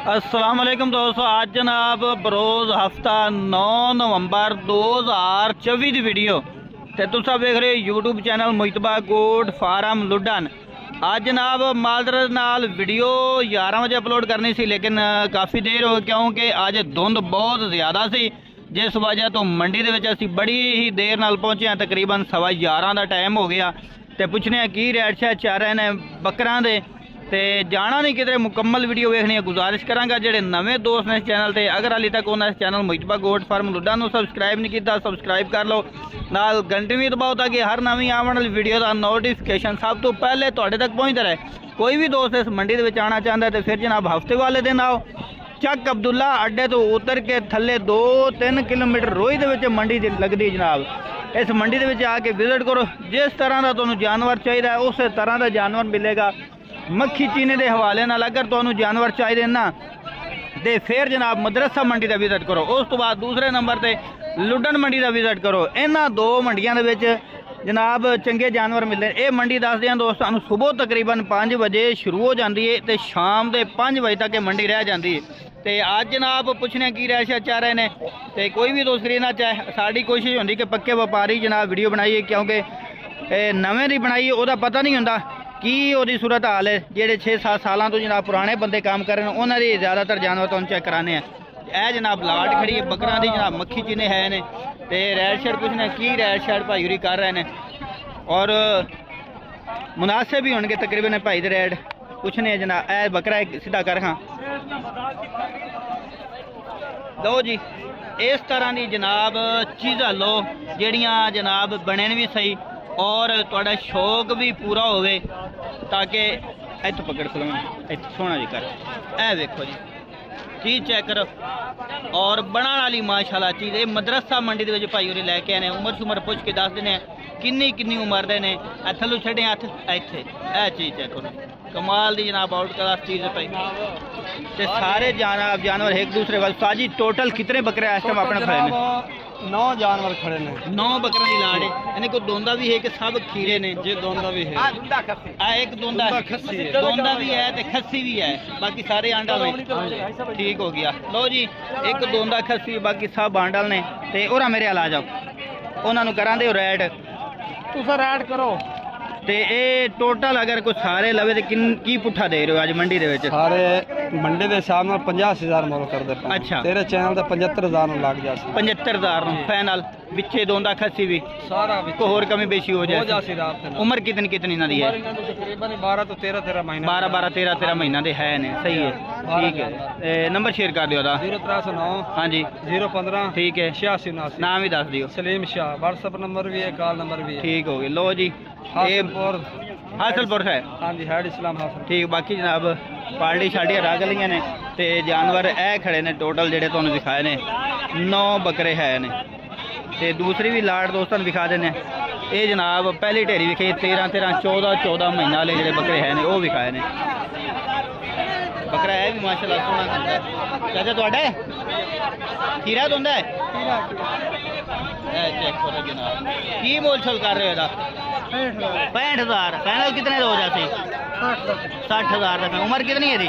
अस्सलाम वालेकुम दोस्तों, आज जनाब बरोज़ हफ्ता 9 नवंबर 2024 की वीडियो ते तुस देख रहे हो यूट्यूब चैनल मुजतबा गोट फार्म लुडन। आज जनाब माजरत नाल वीडियो 11 बजे अपलोड करनी सी, लेकिन काफ़ी देर हो क्योंकि अज धुंध बहुत ज़्यादा सी, जिस वजह तो मंडी दे विच असीं बड़ी ही देर नाल पहुंचे हैं। तकरीबन 11:15 का टाइम हो गया तो पुछने की रेट शैट चल रहे हैं बकरां दे ते जाना नहीं किधरे। मुकम्मल वीडियो देखनी है। गुजारिश करांगा जेडे नवे दोस्त ने इस चैनल ते, अगर हाली तक उन्होंने इस चैनल मुजतबा गोट फार्म लुडन सबसक्राइब नहीं किया सबसक्राइब कर लो, नाल घंटी भी दबाओ ताकि हर नवी आने वाली वीडियो का नोटिफिकेशन सब तो पहले तुहाडे तक पहुँचता रहे। कोई भी दोस्त इस मंडी दे विच आना चाहता है तो फिर जनाब हफ्ते वाले दिन आओ। चक अब्दुल्ला अड्डे तो उतर के थले 2-3 किलोमीटर रोही दे विच मंडी लगती जनाब। इस मंडी दे विच आके विजिट करो। जिस तरह का तुहानूं जानवर चाहिए उस तरह का जानवर मिलेगा। मक्खी चीने के हवाले नाल अगर तुहानूं जानवर चाहिए ना तो फिर जनाब मदरसा मंडी का विजिट करो। उस तो बाद दूसरे नंबर पर लुडन मंडी का विजिट करो। इन्हां दो मंडियां दे विच जनाब चंगे जानवर मिलते हैं। ये मंडी दस दें दोस्तों, सुबह तकरीबन 5 बजे शुरू हो जाती है तो शाम के 5 बजे तक ये मंडी रह जाती है। तो अज जनाब पुछने की रैशा चाह रहे हैं तो कोई भी दोस्त खरीदना चाहे, साड़ी कोशिश होती कि पक्के व्यापारी जनाब वीडियो बनाइए, क्योंकि नवें दी बनाइए वह पता नहीं होंदा की वो सूरत हाल है। जेडे 6-7 सालों तो जनाब पुराने बंदे काम कर रहे हैं उन्होंने ज़्यादातर जानवर तो चेक कराने हैं। यह जनाब लाट खड़ी है बकरा दी जनाब, मक्खी चीने है ने तो रैट शैट पुछने की रैट शैट भाईरी कर रहे हैं और मुनासिब भी होंगे तकरीबन भाई दे रैट पुछने जनाब। ए बकरा सीधा कर हाँ लो जी, इस तरह की जनाब चीज़ा लो जड़ियाँ जनाब बने भी सही और थोड़ा शौक भी पूरा होवे, ताकि इतों पकड़ खलो इत सोना जी कर ए देखो जी चीज़ चेक करो और बनाने वाली माशाल्लाह चीज़। ये मदरसा मंडी के भाई उरे लैके आने उम्र शुमर पुछ के दस देने किन्नी किन्नी उम्र दे ने थल्लों छड़े हथ इत्थे ए चीज़ चेक करो कमाल दी जनाब आउट क्लास चीज़ है भाई। ते सारे जानवर एक दूसरे वाल साजी टोटल कितने बकरे इस टाइम अपने खड़े ने? 9 जानवर खड़े ने। 9 बकरा की लाड़ है। यानी कोई दोंदा भी है कि सब खीरे ने? जी दोंदा भी है। एक दोंदा दोंदा भी है तो खस्सी भी है, बाकी सारे आंडल ने। ठीक हो गया लो जी, एक दोंदा खस्सी बाकी सब आंडल ने। ते और मेरे हाल आ जाओ उन्होंने करा दे रेट तुसा रेट करो। ते ए टोटल अगर कुछ सारे लवे तो की पुट्ठा दे रहे हो आज मंडी दे विच? सारे मंडी के हिसाब नाल 50,000 मोल कर दे। अच्छा तेरे चैनल ते 75,000 लग जा। 75,000 फाइनल बिचे दोंदा खस्सी भी सारा को होर कमी बेशी हो जाए। उम्र कितनी कितनी ना दी है? तकरीबन 12 तो 13 महीना। 12-13 महीना दे है ने। सही है, ठीक है। नंबर शेयर कर दियो दा 0309 हाँ जी 015 ठीक है 8679। नाम ही दस दियो। सलीम शाह व्हाट्सएप नंबर भी है, कॉल नंबर भी है। ठीक हो गया लो जी। हासिलपुर है हाँ जी हेड इस्लाम हासिल। ठीक। बाकी जनाब पार्टी शार्टियाँ रह गलियाँ ने ते जानवर ए खड़े ने टोटल जेडे तुहानूं दिखाए ने 9 बकरे है ने ते दूसरी भी लाट दोस्तों दिखा देने। ये जनाब पहली ढेरी विखे 13-13 14 महीना वाले जेडे बकरे है ने वो विखाए ने। बकरा है भी माशाल्लाह सोहना। चाचा तुहाडा खीरा दोंदा है? चेक करो जनाब की बोल छल कर रहे हो? 65,000 फाइनल कितने हो जाते? 60,000 का। उम्र कितनी है दी?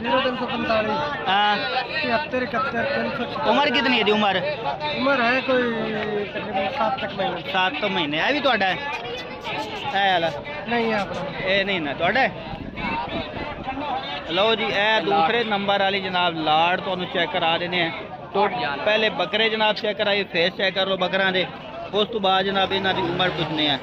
0345 हाँ 73 71 उम्र कितनी है दी? उम्र है कोई तकरीबन 7 महीने। 7 महीने। है भी तुहाडा है वाला? नहीं है अपना। ये नहीं ना तुहाडा लो जी। ए दूसरे नंबर वाली जनाब लाड़ तो चेक करा देने हैं। तो पहले बकरे जनाब चेक कराइए, फेस चेक कर लो बकरा दे। उस तो बाद जनाब इन्हों की उम्र पुछने हैं।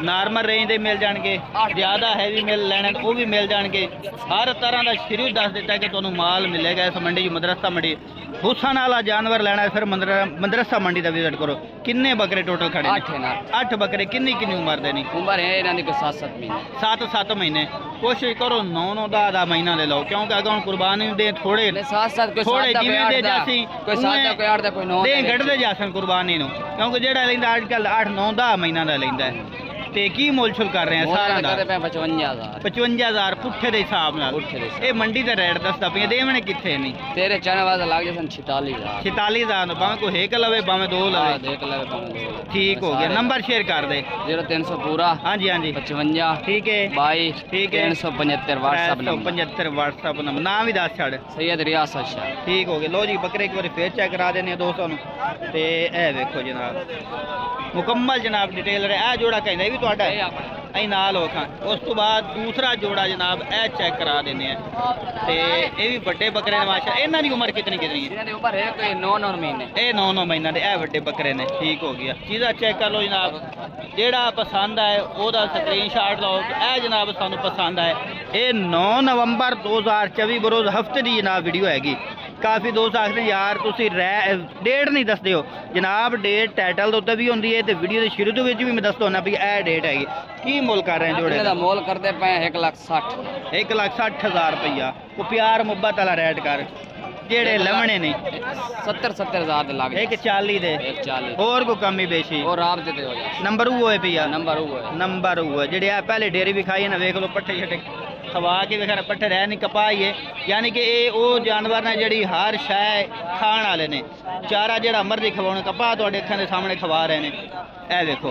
नॉर्मल रेंज के मिल जाएंगे, ज़्यादा हैवी मिल लेने वो भी मिल जाएंगे। हर तरह का शुरू दस दिता कि तुहानूं माल मिलेगा इस मंडी मदरसा मंडी। हुसन वाला जानवर लेना है फिर मदरसा मंडी का विजिट करो। किन्ने बकरे टोटल खड़े? 8 बकरे। किन्नी किन्नी उम्र देनी? उम्र है इन्हां दी 7-7 महीने। 7-7 महीने। कोशिश करो 9-9 10 महीना ले लो, क्योंकि अगर कुर्बानी दे थोड़े थोड़े जिवें दे जासी कोई 7 कोई 8 कोई 9 दे गढ़दे जासन कुर्बानी नूं, क्योंकि जेड़ा लैंदा अजकल 8-9 10 महीना दा लैंदा है। ਤੇ ਕੀ ਮੁੱਲ ਛੁਲ ਕਰ ਰਹੇ ਆ ਸਾਰਾ ਦਾ? 55,000 55,000 ਪੁੱਠੇ ਦੇ ਹਿਸਾਬ ਨਾਲ। ਇਹ ਮੰਡੀ ਦਾ ਰੇਟ ਦੱਸਦਾ ਪਿਆ, ਦੇਵਣੇ ਕਿੱਥੇ ਨਹੀਂ ਤੇਰੇ ਚਾਹਣੇ ਵਾਸਤੇ ਲੱਗ ਜਾਣ 46,000 46,000 ਭਾਵੇਂ ਕੋਈ ਇੱਕ ਲਵੇ ਭਾਵੇਂ ਦੋ ਲਵੇ। ਦੇਖ ਲੈ ਭਾਵੇਂ ਠੀਕ ਹੋ ਗਿਆ। ਨੰਬਰ ਸ਼ੇਅਰ ਕਰ ਦੇ। 0300 ਪੂਰਾ ਹਾਂਜੀ ਹਾਂਜੀ 55 ਠੀਕ ਹੈ 22 ਠੀਕ ਹੈ 375 WhatsApp ਨੰਬਰ 75 WhatsApp ਨੰਬਰ। ਨਾਮ ਵੀ ਦੱਸ ਛੱਡ। ਸੈयद रियासत शाह। ठीक हो गया। लो जी बकरे एक बार फिर चेक करा देने दोस्तों ते ए देखो जनाब मुकम्मल जनाब डिटेल रहा है। जोड़ा कहना भी तुहाडा है अं नाल हो खां। उस तो बाद दूसरा जोड़ा जनाब ए चेक करा देने ते ये भी बड़े बकरे ने माशा। इन्हां दी उम्र कितनी कितनी है? इन्हां दी उम्र है कोई 9 महीने। ये 9 महीना दे ए बड़े बकरे ने। ठीक हो गया। चीज़ा चेक कर लो जनाब, जेड़ा पसंद आए ओदा स्क्रीनशॉट लो। ए जनाब सानू पसंद आए। ये 9 नवंबर 2024 बरोज हफ्ते की जनाब वीडियो हैगी। काफ़ी दोस्त आखते यार तुसी डेट नहीं दसदे हो जनाब। डेट टाइटल उत्ते भी होंदी है ते वीडियो के शुरू भी मैं दसदा होना भी यह डेट हैगी। की मुल कर रहे हैं जोड़े दा? मोल करते पे 1,60,000 1,60,000 रुपया को प्यार मुहब्बत वाला रेट कर। जेड़े लवणे ने 70,000 दे लाग। 1,40 दे 1,40 और को कमी बेशी और आप दे हो जा। नंबर वो है भैया नंबर वो है जेड़े आ पहले डेरी भी खाई ना वेख लो पट्ठे छटे खवा के वेखा पट्ठे रह नहीं कपाई है। यानी कि ये वो जानवर ने जड़ी हर शय खाण वाले ने। चारा जेड़ा मर्जी खवाने कपा तुहाडे अखां दे सामने खवा रहे ने। ए देखो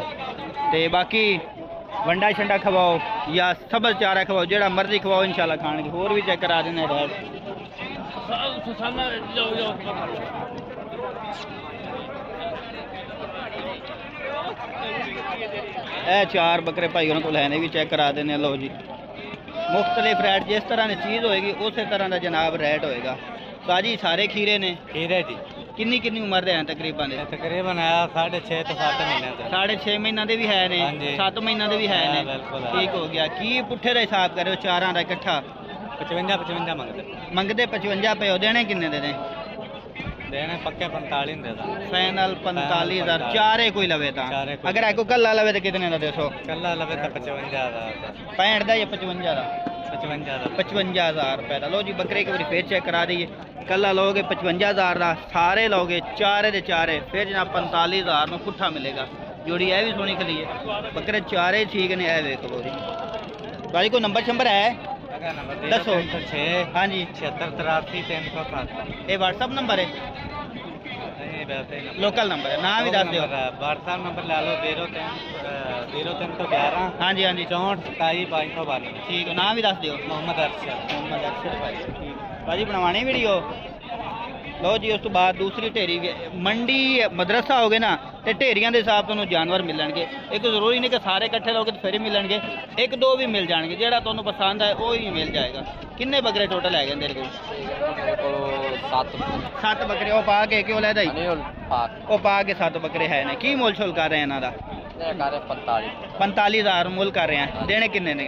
ते बाकी वंडा शंडा खवाओ या सबल चारा खवाओ जेड़ा मर्जी खवाओ इंशाल्लाह खाने। होर भी चेक करा देने रेट। ए 4 बकरे भाई को लैने भी चेक करा देने। लो जी मुख्तलिफ रेट जिस तरह की चीज़ होएगी उस तरह का जनाब रेट होएगा। साजी सारे खीरे ने। खीरे जी किन्नी किन्नी उम्र दे हैं तकरीबन? तकरीबन 6.5 तो 7 महीने 6.5 महीना दे भी है ने 7 महीना दे भी है ने। ठीक हो गया। की पुट्ठे का हिसाब करो चारां का इकट्ठा? 55 मंगते 55 पे देने किन्ने दे देने पक्के 45 दे दा। फाइनल 45,000 चारे कोई लवे ता। अगर आपको कल्ला लवे तो कितने का दसो? कल्ला लवे तो 55,000 65 का या 55 का? 55,000 रुपए का। लो जी बकरे की बार फिर चेक करा दीजिए। कल्ला लोगे 55,000 का, सारे लोगे चारे दे चारे फिर जनाब 45,000 में पुट्ठा मिलेगा। जोड़ी है भी सोनी खली है। बकरे चारे ठीक ने। है देख लो जी भाई को नंबर शंबर है दसो? हाँ जी 76 83 307 ये व्हाट्सअप नंबर है? लोकल नंबर है। नाम भी दस दो। व्हाट्सअप नंबर ला लो 0311 हाँ जी 64 27 592। ठीक है। नाम भी दस दो। मोहम्मद अरशद भाई। भाजी बनवानी वीडियो। लो जी उस तो बाद दूसरी ढेरी मंडी मदरसा हो गए ना तो ढेरिया के हिसाब से जानवर मिलणगे। एक जरूरी नहीं कि सारे इकट्ठे लोगे तो फिर ही मिलणगे, एक दो भी मिल जाएंगे। जेड़ा तुहानू पसंद है वो ही मिल जाएगा। किन्ने बकरे टोटल है तेरे को? 7 बकरे। वो पा के क्यों लैदा ही? वो पा के 7 बकरे है ने। की मुल छुल कर रहे हैं इन्हां दा? 45,000 मुल कर रहे हैं। देने किन्ने ने?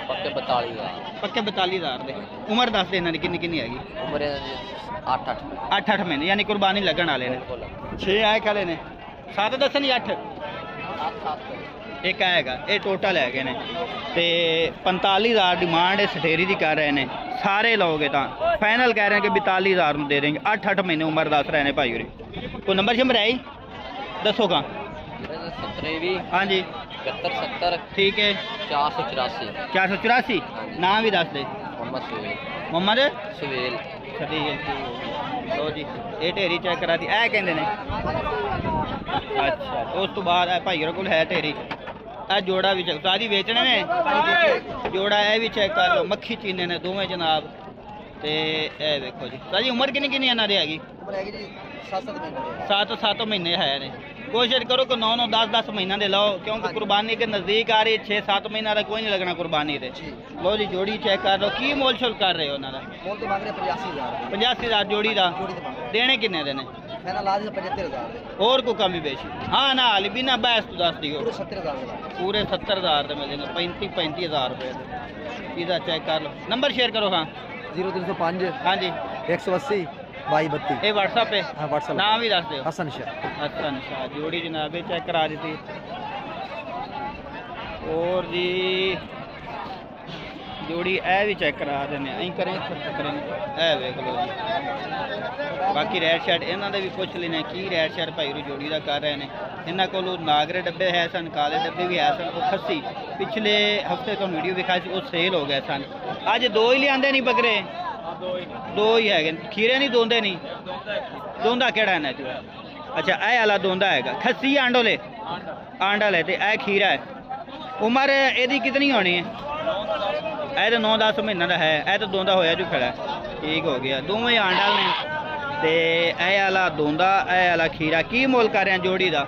पक्के 42,000। पक्के 42,000 दे। उम्र दस दे इन्हां दी किन्नी किन्नी हैगी? उम्र 8 महीने यानी कुर्बानी लगन वाले ने। 6 आए खड़े ने। 7 दसन या 8? एक आएगा ये टोटल है ने। तो 45,000 डिमांड इस ठेरी की कर रहे हैं। सारे लोग तो फाइनल कह रहे हैं कि 42,000 दे देंगे। 8 महीने उम्र दस रहे हैं भाई होरी। कोई नंबर शंबर है दसो का? हाँ जी 70 ठीक है 484। नाम भी दस दे। मोहम्मद सुहेल। ठीक है। लो जी ये ढेरी चेक करा दी। ए कहते हैं अच्छा। तो उस तो बाद भाई को है ढेरी। ए जोड़ा भी चेक सारी बेचने ने। जोड़ा है भी चेक कर लो। मक्खी चीने ने दोवें जनाब। तो ए देखो जी सारी उम्र किन्नी किन्नी इन्हां दी हैगी? 7 महीने है ने। कोशिश करो कि 9 10 महीना दे लाओ क्योंकि कुर्बानी के नज़दीक आ रही। 6-7 महीना का कोई नहीं लगना कुर्बानी दे। लो जी जोड़ी चेक कर लो। की मोल शोल कर रहे हो उन्होंने? 85,000 जोड़ी का। देने किन्ने देने? और को कमी बेशी? हाँ ना हाली बिना बहस तो दस दियो। पूरे 70,000 मिलेंगे। 35,000 रुपये। इधर चेक कर लो। नंबर शेयर करो। हाँ 0305 हाँ जी 180 2232। ये व्हाट्सअप पे? हाँ व्हाट्सअप। नाम भी दस दो। हसन शाह। जोड़ी जनाब चेक करा दी थी। और जी जोड़ी ए भी चेक करा देने अं करें ए वेख लो जी। बाकी रेट शैट इन्हों भी पुछ लेने की रेट शैट भाई रू जोड़ी का कर रहे हैं। इन्हों को नागरे डब्बे है सन, काले डब्बे भी है सन। वो खस्सी पिछले हफ्ते तो वीडियो दिखाई वो सेल हो गए सन। अज दो ही लिया नहीं बकरे, दो ही है। खीरे नहीं दोंदे नहीं, दोंदा केड़ा है? अच्छा ए आला दोंदा है। खस्सी आंडोले आंडल है तो यह खीरा है। उम्र यदी कितनी होनी है? यह तो 9-10 महीना का है। यह तो दोंदा होया जो खड़ा है। ठीक हो गया, दोवें आंडल ने। तो यह आला दोंदा, यह आला खीरा। की मोल कर रहे हैं जोड़ी का?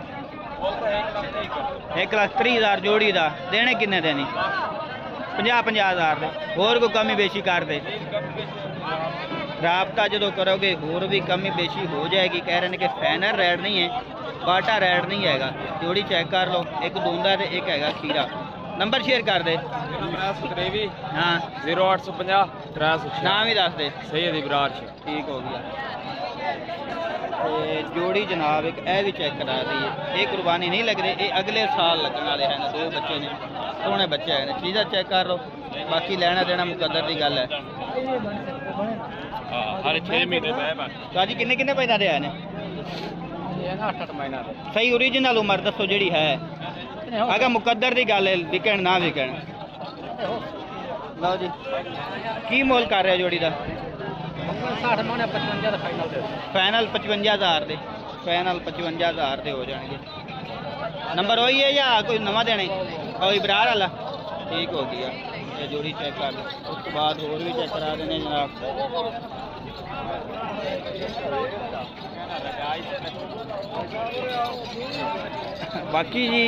1,30,000 जोड़ी का। देने किन्ने देनी? 50,000 दे। होर कोई कमी बेशी कर दे? राबता जो करोगे होर भी कमी बेशी हो जाएगी। कह रहे हैं कि फाइनल रेट नहीं है, बाटा रेट नहीं है। जोड़ी चेक कर लो, एक दोंदा तो एक है खीरा। नंबर शेयर कर दे। हाँ 0850 306 नाम ही दस दे। सैयद इब्रार। ठीक हो गया। ते जोड़ी जनाब एक ए भी चेक करा दी है। ये कुर्बानी नहीं लग रही, ये अगले साल लगने वाले हैं। 2 बच्चे ने, सोहने बच्चे हैं। चीज़ा चेक कर लो, बाकी लेना देना मुकद्दर की गल है। हर 6 महीने काजी किन्ने किन्ने पैदा दे आए ने? 8 महीना सही ओरिजिनल उम्र दसो जी है। अगर मुकद्दर की गल है, विकण ना विकण। लो जी, की मोल कर रहे जोड़ी का? 60 मन 55 ਦਾ फाइनल 55,000 दे। फाइनल 55,000 दे हो जाएंगे। नंबर वही है या कोई नवा देने? और इब्रार वाला। ठीक हो गया। ये जोड़ी चेक कर लो, उसके बाद और भी चेक करा देने जनाब। बाकी जी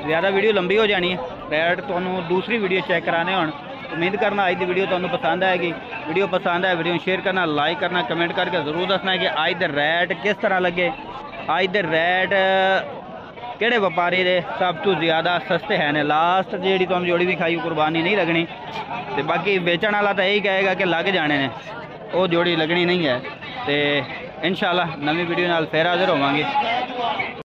ज़्यादा वीडियो लंबी हो जानी है। रेट तो दूसरी वीडियो चेक कराने होने। उम्मीद करना आज की वीडियो तुम्हें पसंद आएगी। वीडियो पसंद आए वीडियो शेयर करना, लाइक करना, कमेंट करके ज़रूर दसना है कि आज दे रेट किस तरह लगे। आज दे रेट किहड़े व्यापारी दे सब तो ज़्यादा सस्ते हैं ने। लास्ट जी तुम जोड़ी भी खाई कुर्बानी नहीं लगनी। तो बाकी बेचण वाला तो यही कहेगा कि लग जाने ने, वो जोड़ी लगनी नहीं है। तो इंशाल्लाह नवी वीडियो नाल फिर हाज़िर होवांगे।